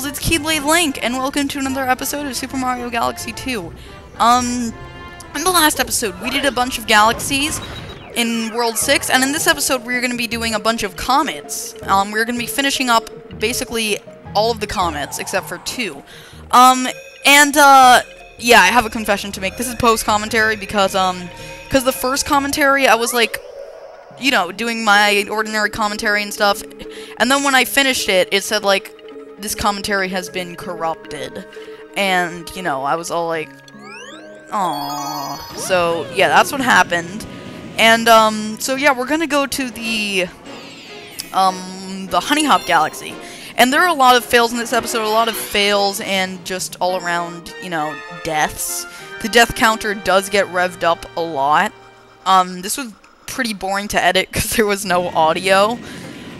it's KeybladeLink, and welcome to another episode of Super Mario Galaxy 2. In the last episode, we did a bunch of galaxies in World 6, and in this episode, we're going to be doing a bunch of comets. We're going to be finishing up basically all of the comets, except for 2. Yeah, I have a confession to make. This is post-commentary because the first commentary, I was like, you know, doing my ordinary commentary and stuff, and then when I finished it, it said, like, this commentary has been corrupted, and, you know, I was all like, aww. So, yeah, that's what happened, and, so, yeah, we're gonna go to the Honey Hop Galaxy, and there are a lot of fails in this episode, a lot of fails, and just all around, you know, deaths. The death counter does get revved up a lot. This was pretty boring to edit because there was no audio.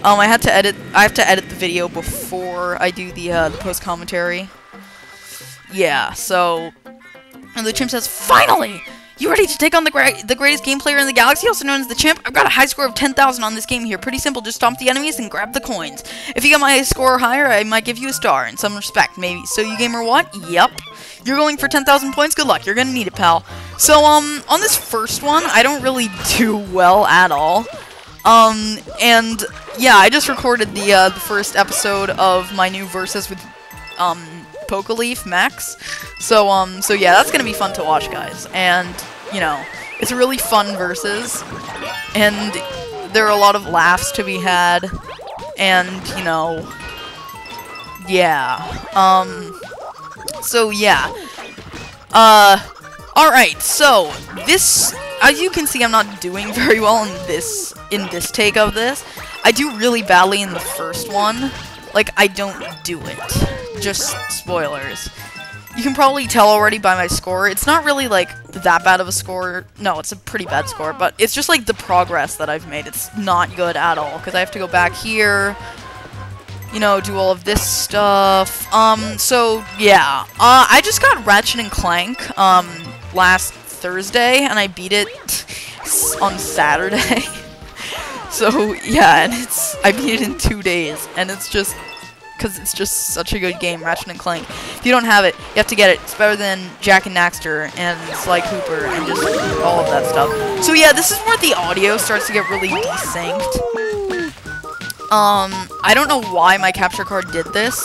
I have to edit the video before I do the post commentary. Yeah, so, and the chimp says, "Finally! You ready to take on the greatest game player in the galaxy, also known as the chimp? I've got a high score of 10,000 on this game here. Pretty simple, just stomp the enemies and grab the coins. If you get my score higher, I might give you a star, in some respect, maybe. So you gamer what? Yep. You're going for 10,000 points? Good luck, you're gonna need it, pal." So, on this first one, I don't really do well at all. And, yeah, I just recorded the first episode of my new Versus with, Pokéleaf Max. So yeah, that's gonna be fun to watch, guys. And, you know, it's a really fun Versus. And there are a lot of laughs to be had. And, you know, yeah. So, yeah. Alright, so, this, as you can see, I'm not doing very well in this take of this. I do really badly in the first one. Like, I don't do it. Just spoilers. You can probably tell already by my score. It's not really, like, that bad of a score. No, it's a pretty bad score, but it's just, like, the progress that I've made. It's not good at all, because I have to go back here, you know, do all of this stuff. So, yeah. I just got Ratchet and Clank, last Thursday, and I beat it on Saturday. So, yeah, and I beat it in 2 days, and it's just, because it's just such a good game, Ratchet and Clank. If you don't have it, you have to get it. It's better than Jack and Daxter and Sly Cooper and just all of that stuff. So, yeah, this is where the audio starts to get really desynced. I don't know why my capture card did this,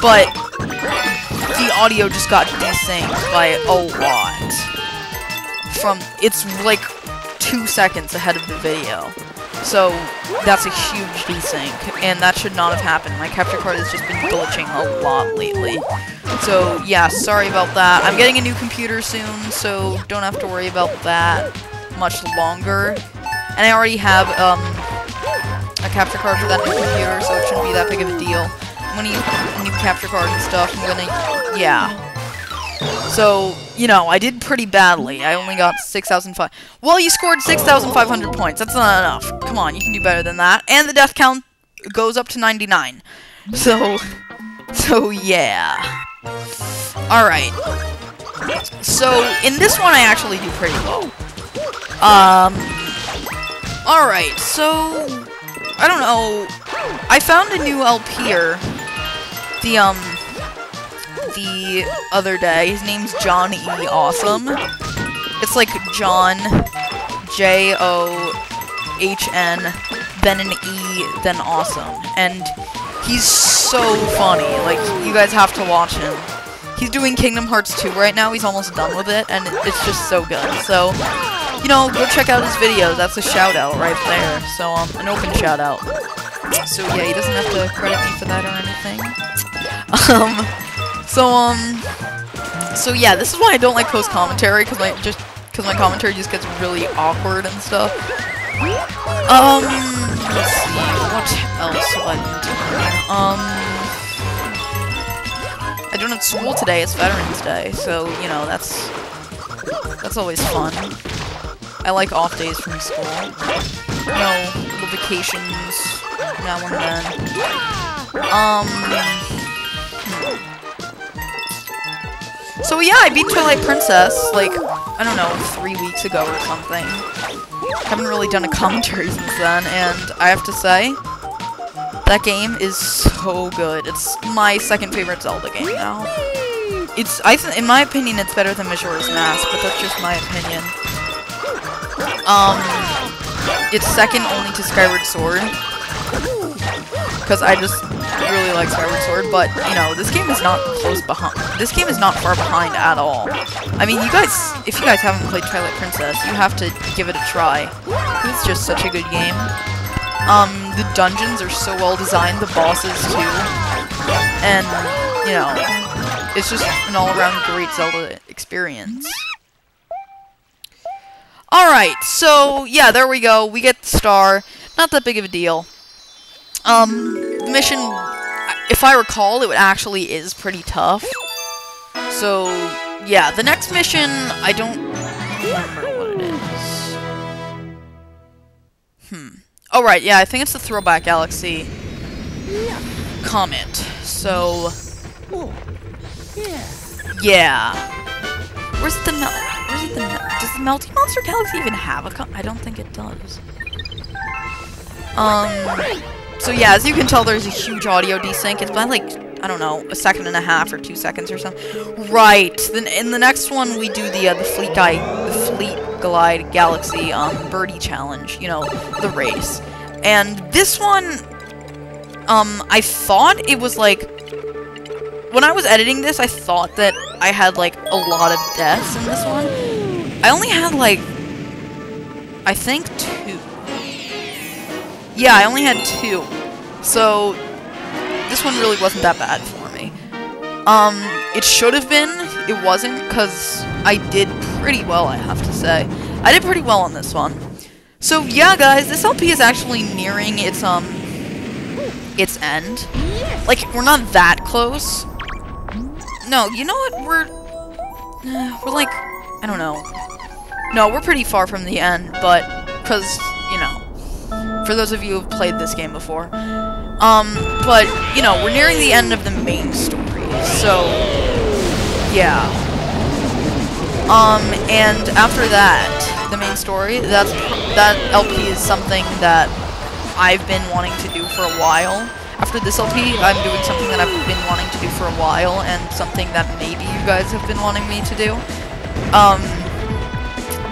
but the audio just got desynced by a lot. It's like 2 seconds ahead of the video. So, that's a huge desync, and that should not have happened. My capture card has just been glitching a lot lately. So, yeah, sorry about that. I'm getting a new computer soon, so don't have to worry about that much longer. And I already have, a capture card for that new computer, so it shouldn't be that big of a deal. I'm gonna use a new capture card and stuff. Yeah. So, you know, I did pretty badly. I only got 6,500. Well, you scored 6,500 points. That's not enough. Come on, you can do better than that. And the death count goes up to 99. So yeah. Alright. So, in this one, I actually do pretty well. Alright, so, I don't know. I found a new LP'er. The other day. His name's John E. Awesome. It's like John, J-O-H-N, then an E, then Awesome. And he's so funny. Like, you guys have to watch him. He's doing Kingdom Hearts 2 right now. He's almost done with it, and it's just so good. So, you know, go check out his videos. That's a shout-out right there. So, an open shout-out. So, yeah, he doesn't have to credit me for that or anything. So yeah, this is why I don't like post-commentary, because my commentary just gets really awkward and stuff. Let's see, what else have I been doing? I don't have school today, it's Veterans Day, so, you know, that's always fun. I like off days from school. You know, the vacations, now and then. So yeah, I beat Twilight Princess, like, I don't know, 3 weeks ago or something. Haven't really done a commentary since then, and I have to say, That game is so good. It's my second favorite Zelda game now. In my opinion, it's better than Majora's Mask, but that's just my opinion. It's second only to Skyward Sword, because I just really like Skyward Sword, but, you know, this game is not close behind. This game is not far behind at all. I mean, if you guys haven't played Twilight Princess, you have to give it a try. It's just such a good game. The dungeons are so well designed, the bosses too, and, you know, it's just an all-around great Zelda experience. Alright, so, yeah, there we go, we get the star, not that big of a deal. The mission, if I recall, it actually is pretty tough. So, yeah, the next mission, I don't remember what it is. Oh, right, yeah, I think it's the Throwback Galaxy Comet. So, yeah. Does the Melty Monster Galaxy even have a comet? I don't think it does. So yeah, as you can tell, there's a huge audio desync. It's by like, I don't know, 1.5 seconds or 2 seconds or something. Right. Then in the next one, we do the Fleet Glide Galaxy Birdie Challenge. You know, the race. And this one, I thought it was like, when I was editing this, I thought that I had like a lot of deaths in this one. I only had like, I think 2. Yeah, I only had 2. So, this one really wasn't that bad for me. It should have been. It wasn't, because I did pretty well, I have to say. I did pretty well on this one. So, yeah, guys, this LP is actually nearing its end. Like, we're not that close. No, you know what? We're like, I don't know. No, we're pretty far from the end, but, because, you know, for those of you who've played this game before. But, you know, we're nearing the end of the main story, so, yeah. And after that, the main story, that LP is something that I've been wanting to do for a while. After this LP, I'm doing something that I've been wanting to do for a while, and something that maybe you guys have been wanting me to do.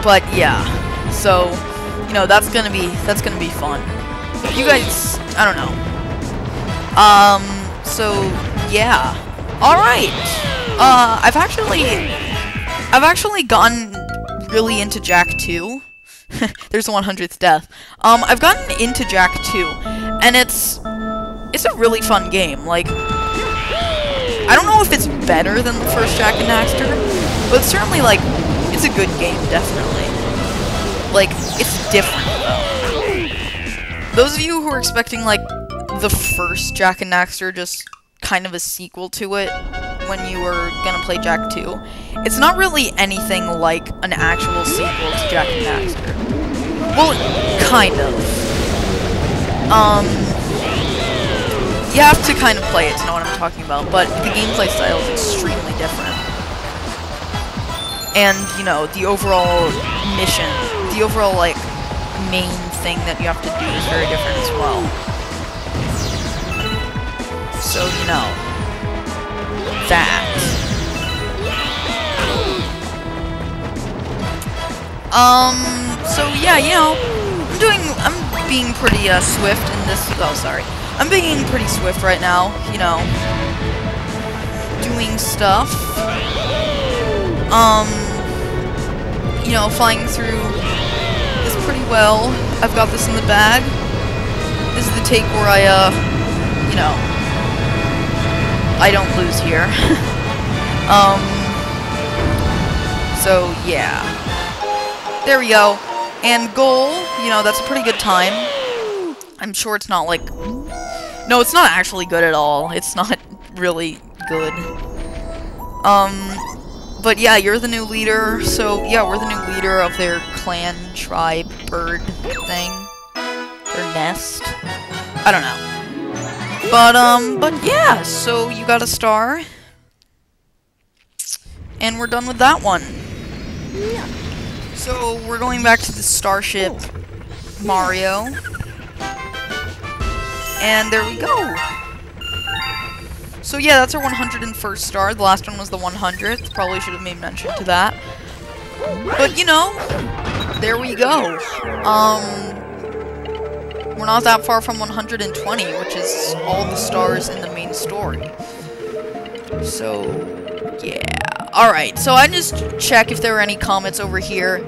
But yeah, so, you know, that's gonna be fun. You guys, I don't know. So, yeah. Alright. I've actually gotten really into Jak 2. There's the 100th death. I've gotten into Jak 2, and it's a really fun game. Like, I don't know if it's better than the first Jak and Daxter, but it's certainly, like, it's a good game, definitely. Like, it's different, though. Those of you who are expecting, like, the first Jak and Daxter, just kind of a sequel to it, when you were gonna play Jak 2, it's not really anything like an actual sequel to Jak and Daxter. Well, kind of. You have to kind of play it to know what I'm talking about, but the gameplay style is extremely different. And, you know, the overall mission, the overall, like, main thing that you have to do is very different as well. So, you know, that. So, yeah, you know, I'm being pretty, swift in this, oh, sorry. I'm being pretty swift right now, you know, doing stuff, you know, flying through this pretty well. I've got this in the bag. This is the take where I, you know, I don't lose here. So, yeah. There we go. And goal, you know, that's a pretty good time. I'm sure it's not, like, no, it's not actually good at all. It's not really good. But yeah, you're the new leader. So yeah, we're the new leader of their clan, tribe, bird thing. Their nest. I don't know. But yeah, so you got a star. And we're done with that one. So we're going back to the starship Mario. And there we go. So yeah, that's our 101st star. The last one was the 100th. Probably should have made mention to that. But, you know, there we go. We're not that far from 120, which is all the stars in the main story. So, yeah. Alright, so I just check if there are any comets over here.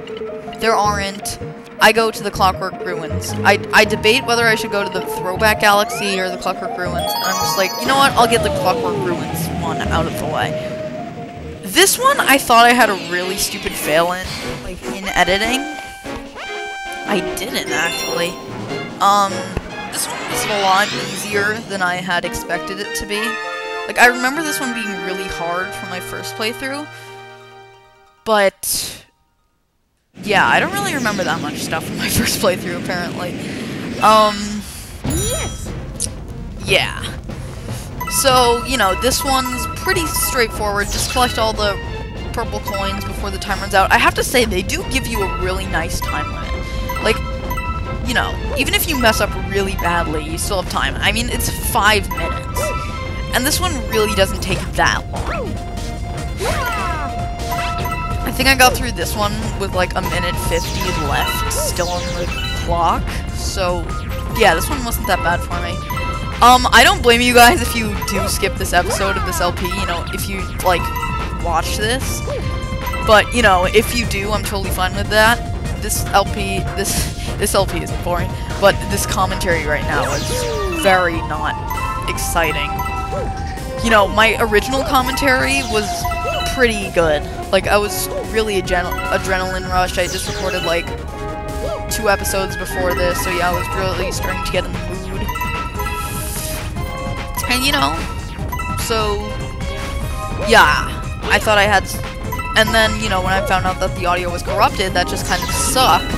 There aren't. I go to the Clockwork Ruins. I debate whether I should go to the Throwback Galaxy or the Clockwork Ruins. And I'm just like, you know what? I'll get the Clockwork Ruins one out of the way. This one, I thought I had a really stupid fail in, like, in editing. I didn't, actually. This one was a lot easier than I had expected it to be. Like, I remember this one being really hard for my first playthrough. But yeah, I don't really remember that much stuff from my first playthrough, apparently. Yes. Yeah. So, you know, this one's pretty straightforward. Just collect all the purple coins before the time runs out. I have to say, they do give you a really nice time limit. Like, you know, even if you mess up really badly, you still have time. I mean, it's 5 minutes. And this one really doesn't take that long. I think I got through this one with like 1:50 left still on the clock. So, yeah, this one wasn't that bad for me. I don't blame you guys if you do skip this episode of this LP, you know, if you, like, watch this. But, you know, if you do, I'm totally fine with that. This LP, this LP is boring, but this commentary right now is very not exciting. You know, my original commentary was pretty good. Like, I was really adrenaline rush. I just recorded, like, 2 episodes before this, so yeah, I was really starting to get in the mood. And, you know, so, yeah, I thought I had, and then, you know, when I found out that the audio was corrupted, that just kind of sucked,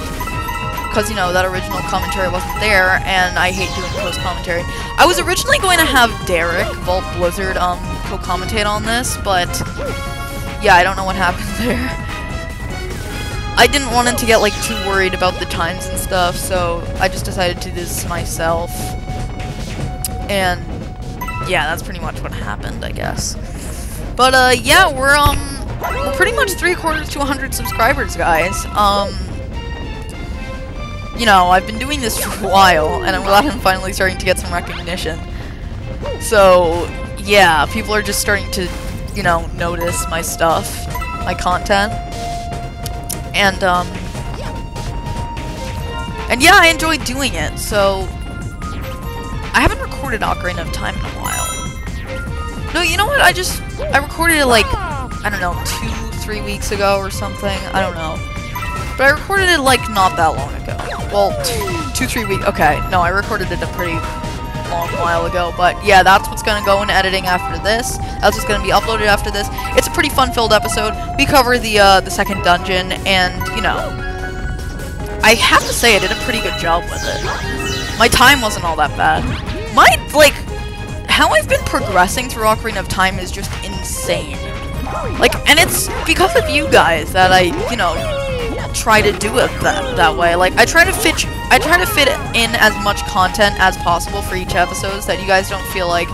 because, you know, that original commentary wasn't there, and I hate doing post-commentary. I was originally going to have Derek, Vault Blizzard, co-commentate on this, but, yeah, I don't know what happened there. I didn't want him to get, like, too worried about the times and stuff, so I just decided to do this myself, and yeah, that's pretty much what happened, I guess. But, yeah, we're pretty much 3/4 to 100 subscribers, guys. You know, I've been doing this for a while, and I'm glad I'm finally starting to get some recognition. So, yeah, people are just starting to, you know, notice my stuff, my content. And yeah, I enjoy doing it, so I haven't recorded Ocarina of Time in a while. No, you know what? I recorded it like, I don't know, 2-3 weeks ago or something. I don't know. But I recorded it like not that long ago. Well, 2-3 weeks. Okay, no, I recorded it a pretty long while ago. But yeah, that's what's gonna go in editing after this. That's what's gonna be uploaded after this. It's a pretty fun-filled episode. We cover the second dungeon, and you know, I have to say I did a pretty good job with it. My time wasn't all that bad. Like, how I've been progressing through Ocarina of Time is just insane. Like, and it's because of you guys that I, you know, try to do it that way. Like, I try to fit in as much content as possible for each episode so that you guys don't feel like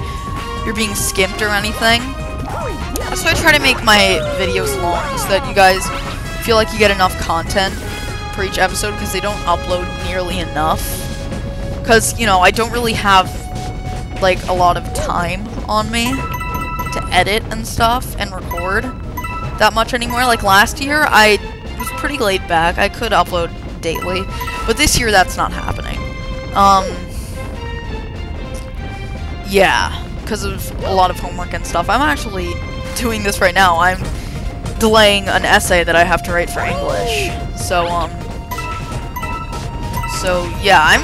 you're being skimped or anything. That's why I try to make my videos long, so that you guys feel like you get enough content for each episode, because they don't upload nearly enough. Because, you know, I don't really have, like, a lot of time on me to edit and stuff and record that much anymore. Like, last year, I was pretty laid back. I could upload daily, but this year, that's not happening. Yeah, because of a lot of homework and stuff. I'm actually doing this right now. I'm delaying an essay that I have to write for English. So yeah,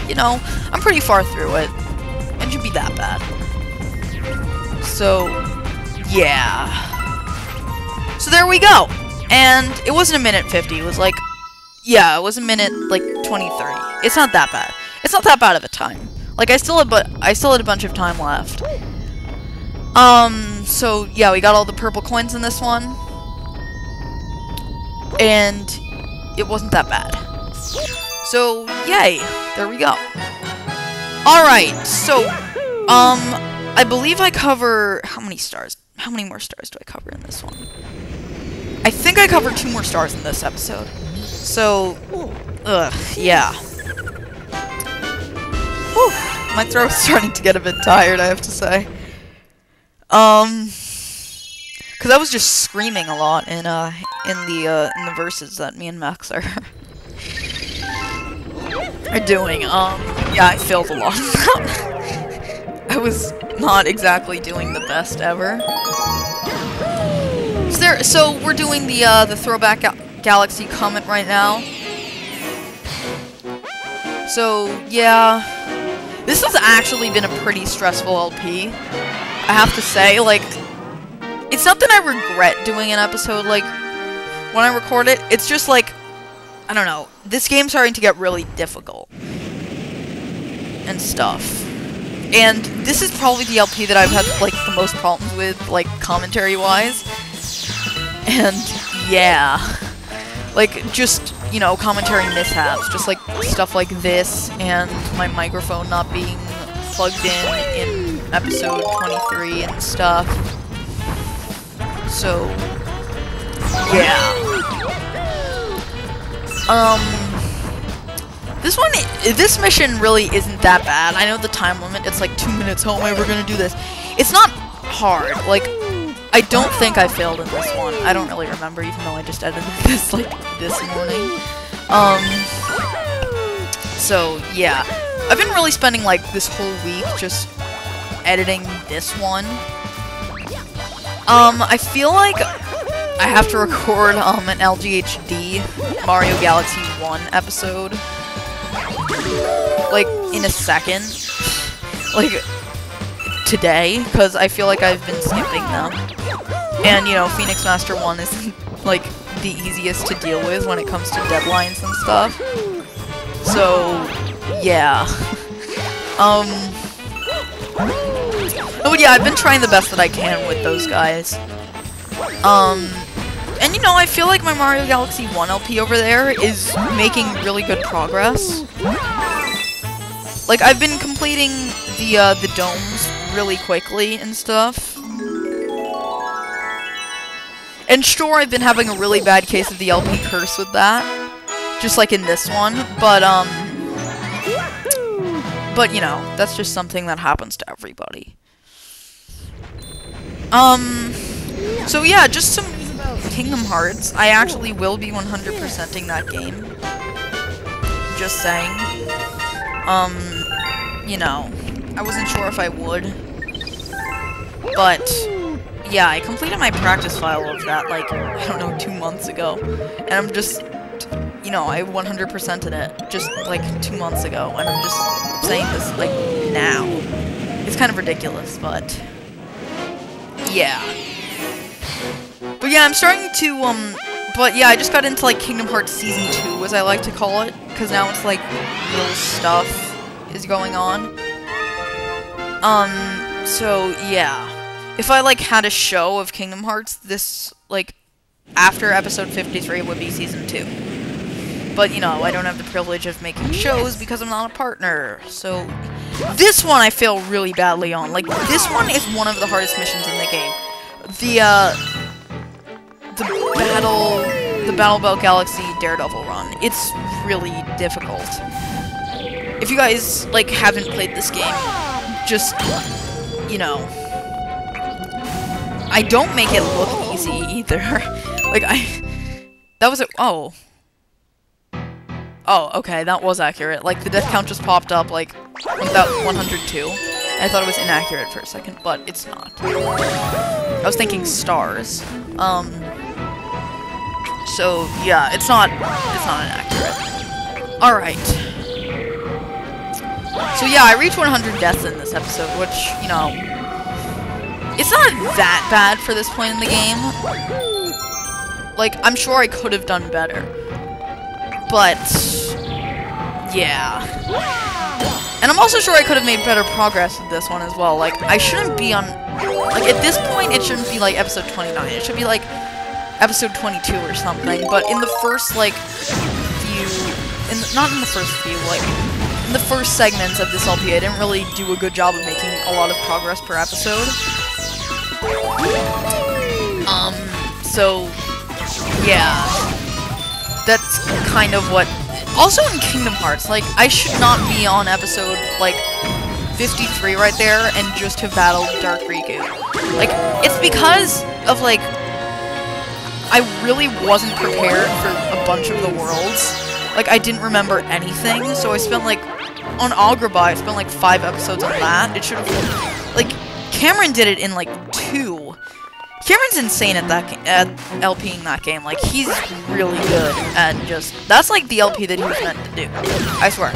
you know, I'm pretty far through it. It shouldn't be that bad. So, yeah. So there we go. And it wasn't 1:50. It was like, yeah, it was 1:23. It's not that bad. It's not that bad of a time. Like, I still had a bunch of time left. So yeah, we got all the purple coins in this one, and it wasn't that bad. So, yay! There we go. Alright, so, I believe I cover... How many stars? How many more stars do I cover in this one? I think I covered 2 more stars in this episode. So, yeah. Whew, my throat's starting to get a bit tired, I have to say. Because I was just screaming a lot in the verses that me and Max are doing. Yeah, I failed a lot. I was not exactly doing the best ever. So we're doing the Throwback Galaxy Comet right now. So, yeah. This has actually been a pretty stressful LP. I have to say, like, it's not that I regret doing an episode, like, when I record it. It's just, like, I don't know. This game's starting to get really difficult. And stuff. And this is probably the LP that I've had, like, the most problems with, like, commentary-wise. And, yeah. Like, just, you know, commentary mishaps. Just, like, stuff like this, and my microphone not being plugged in episode 23 and stuff. So, yeah. This mission really isn't that bad. I know the time limit, it's like 2 minutes. How am I ever gonna do this? It's not hard. Like, I don't think I failed in this one. I don't really remember, even though I just edited this, like, this morning. So, yeah. I've been really spending, like, this whole week just editing this one. I feel like I have to record, an LGHD Mario Galaxy 1 episode, like, in a second, like, today, because I feel like I've been skipping them, and, you know, Phoenix Master 1 isn't, like, the easiest to deal with when it comes to deadlines and stuff, so, yeah, but yeah, I've been trying the best that I can with those guys. And you know, I feel like my Mario Galaxy 1 LP over there is making really good progress. Like, I've been completing the domes really quickly and stuff. And sure, I've been having a really bad case of the LP curse with that. Just like in this one, but you know, that's just something that happens to everybody. So yeah, just some news about Kingdom Hearts. I actually will be 100%ing that game. Just saying. You know, I wasn't sure if I would. But, yeah, I completed my practice file of that, like, I don't know, 2 months ago. And I'm just, you know, I 100%ed it just, like, 2 months ago. And I'm just saying this, like, now. It's kind of ridiculous, but... yeah. But yeah, I'm starting to, but yeah, I just got into, like, Kingdom Hearts Season 2, as I like to call it, because now it's, like, real stuff is going on. So, yeah. If I, like, had a show of Kingdom Hearts, this, like, after episode 53 would be Season 2. But, you know, I don't have the privilege of making shows because I'm not a partner, so... this one I fail really badly on. Like, this one is one of the hardest missions in the game. The Battle Belt Galaxy Daredevil run. It's really difficult. If you guys, like, haven't played this game, just, you know, I don't make it look easy either. Like, that was it. Oh, okay, that was accurate. Like, the death count just popped up, like, about 102. I thought it was inaccurate for a second, but it's not. I was thinking stars. So, yeah, it's not inaccurate. Alright. So, yeah, I reached 100 deaths in this episode, which, you know, it's not that bad for this point in the game. Like, I'm sure I could have done better. But, yeah. And I'm also sure I could have made better progress with this one as well. Like, I shouldn't be on... like, at this point, it shouldn't be, like, episode 29. It should be, like, episode 22 or something. But in the first, like, few... not in the first few, like, in the first segments of this LP, I didn't really do a good job of making a lot of progress per episode. So, yeah. That's kind of what... Also in Kingdom Hearts, like, I should not be on episode, like, 53 right there and just have battled Dark Riku. Like, it's because of, like, I really wasn't prepared for a bunch of the worlds. Like, I didn't remember anything, so I spent, like, on Agrabah, I spent, like, 5 episodes on that. It should have, like, Cameron did it in, like, 2. Cameron's insane at that, at LPing that game. Like, he's really good at just, that's, like, the LP that he was meant to do. I swear.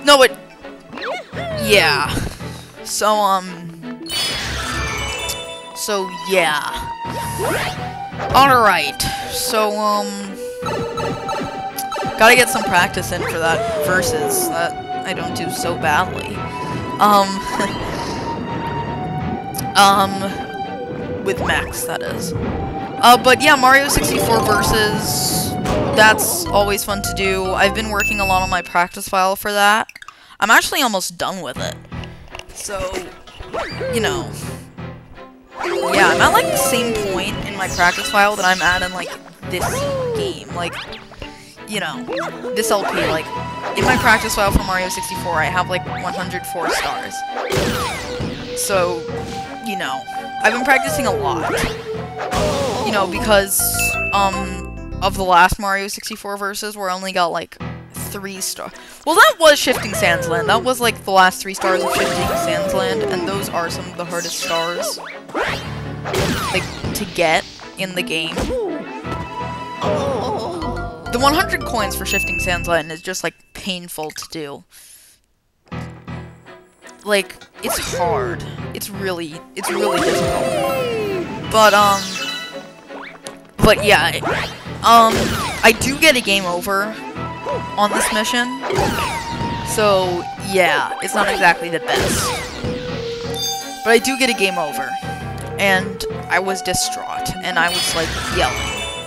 No, but, yeah. So, yeah. Alright, so, gotta get some practice in for that versus that I don't do so badly. With Max, that is. But yeah, Mario 64 versus, that's always fun to do. I've been working a lot on my practice file for that. I'm actually almost done with it. So, you know. Yeah, I'm at, like, the same point in my practice file that I'm at in, like, this game. Like, you know, this LP, like, in my practice file for Mario 64, I have, like, 104 stars. So, you know, I've been practicing a lot. You know, because, of the last Mario 64 versus, where I only got, like, 3 stars. Well, that was Shifting Sands Land. That was, like, the last 3 stars of Shifting Sands Land, and those are some of the hardest stars, like, to get in the game. The 100 coins for Shifting Sands Land is just, like, painful to do. Like, it's hard. It's really difficult. But yeah, I do get a game over on this mission. So, yeah, it's not exactly the best. But I do get a game over. And I was distraught, and I was, like, yelling.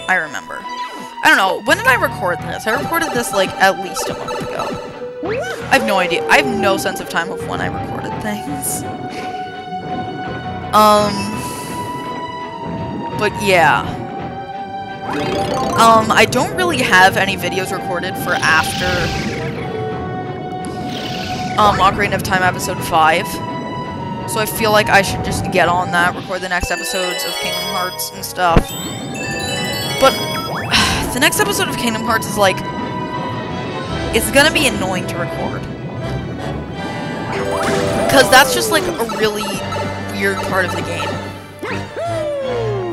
I remember. I don't know, when did I record this? I recorded this, like, at least a month ago. I have no idea. I have no sense of time of when I recorded things. But yeah. I don't really have any videos recorded for after, Ocarina of Time Episode 5. So I feel like I should just get on that, record the next episodes of Kingdom Hearts and stuff. But, the next episode of Kingdom Hearts is, like, it's gonna be annoying to record. Because that's just, like, a really weird part of the game.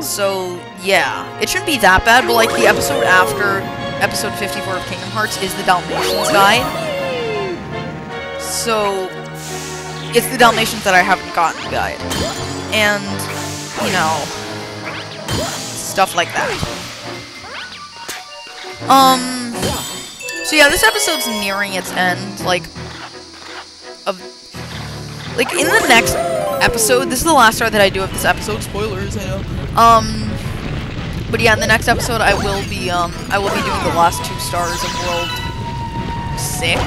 So, yeah. It shouldn't be that bad, but, like, the episode after episode 54 of Kingdom Hearts is the Dalmatians guide. So, it's the Dalmatians that I haven't gotten guide. And, you know, stuff like that. So yeah, this episode's nearing its end, like, in the next episode, this is the last start that I do of this episode, spoilers, I know, but yeah, in the next episode, I will be doing the last 2 stars of World 6,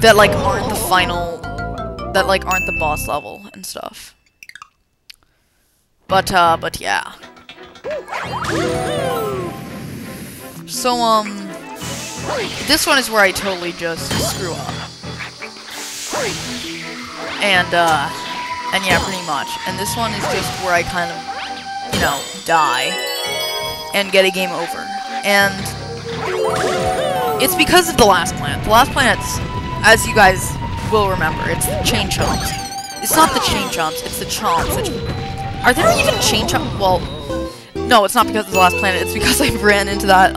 that, like, aren't the final, that, like, aren't the boss level and stuff, but yeah. So, this one is where I totally just screw up. And yeah, pretty much. And this one is just where I kind of, you know, die and get a game over. And it's because of the last planet. The last planet's, as you guys will remember, it's the Chain Chomps. It's not the Chain Chomps, it's the Chomps. Are there even Chain Chomps? Well, no, it's not because of the last planet, it's because I ran into that,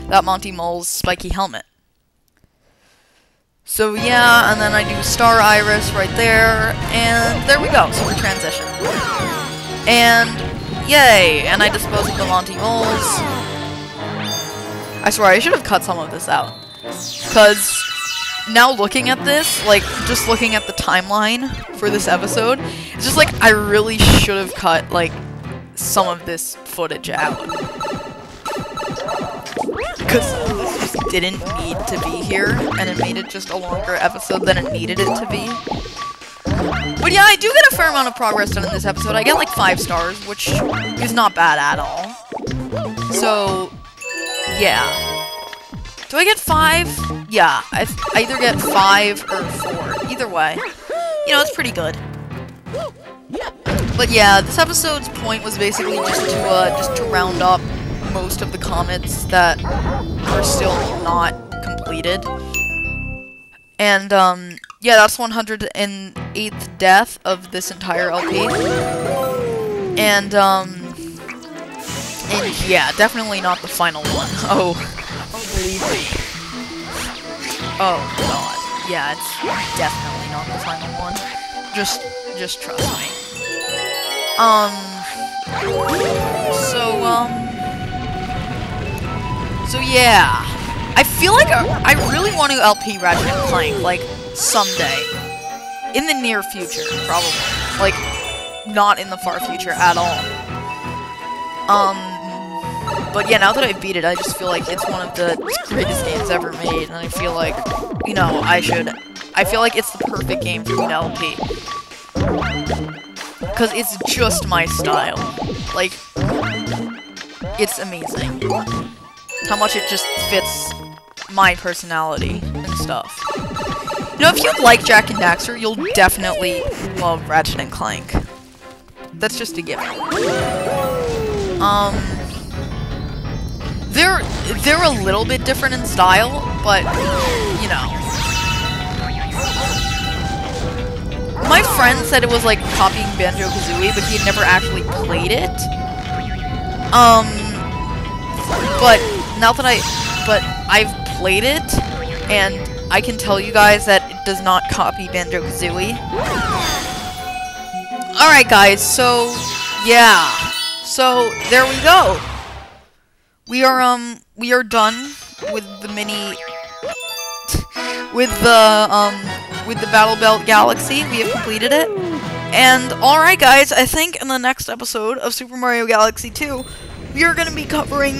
that Monty Mole's spiky helmet. So yeah, and then I do Star Iris right there, and there we go, so we transition. And, yay, and I dispose of the Monty Moles. I swear, I should have cut some of this out. Because, now looking at this, like, just looking at the timeline for this episode, it's just like, I really should have cut, like, some of this footage out. Because this didn't need to be here, and it made it just a longer episode than it needed it to be. But yeah, I do get a fair amount of progress done in this episode. I get like 5 stars, which is not bad at all. So, yeah. Do I get 5? Yeah, I either get 5 or 4. Either way. You know, it's pretty good. But yeah, this episode's point was basically just to round up most of the comets that are still not completed. And, yeah, that's 108th death of this entire LP. And yeah, definitely not the final one. Oh, believe me. Oh, God. Yeah, it's definitely not the final one. Just trust me. So yeah. I feel like I really want to LP Ratchet and Clank, like, someday. In the near future, probably. Like, not in the far future at all. But yeah, now that I beat it, I just feel like it's one of the greatest games ever made, and I feel like, you know, I feel like it's the perfect game for me to LP. Because it's just my style. Like, it's amazing. How much it just fits my personality and stuff. You know, if you like Jak and Daxter, you'll definitely love Ratchet and Clank. That's just a given. They're a little bit different in style, but you know. My friend said it was like copying Banjo-Kazooie, but he had never actually played it. But now that I've played it, and I can tell you guys that it does not copy Banjo-Kazooie. Alright guys, so yeah. So there we go. We are done with the mini with the Battle Belt Galaxy. We have completed it. And alright guys, I think in the next episode of Super Mario Galaxy 2, we are going to be completing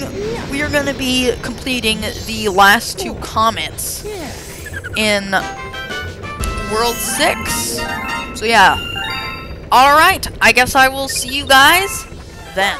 the last 2 comets in World 6. So yeah. Alright, I guess I will see you guys then.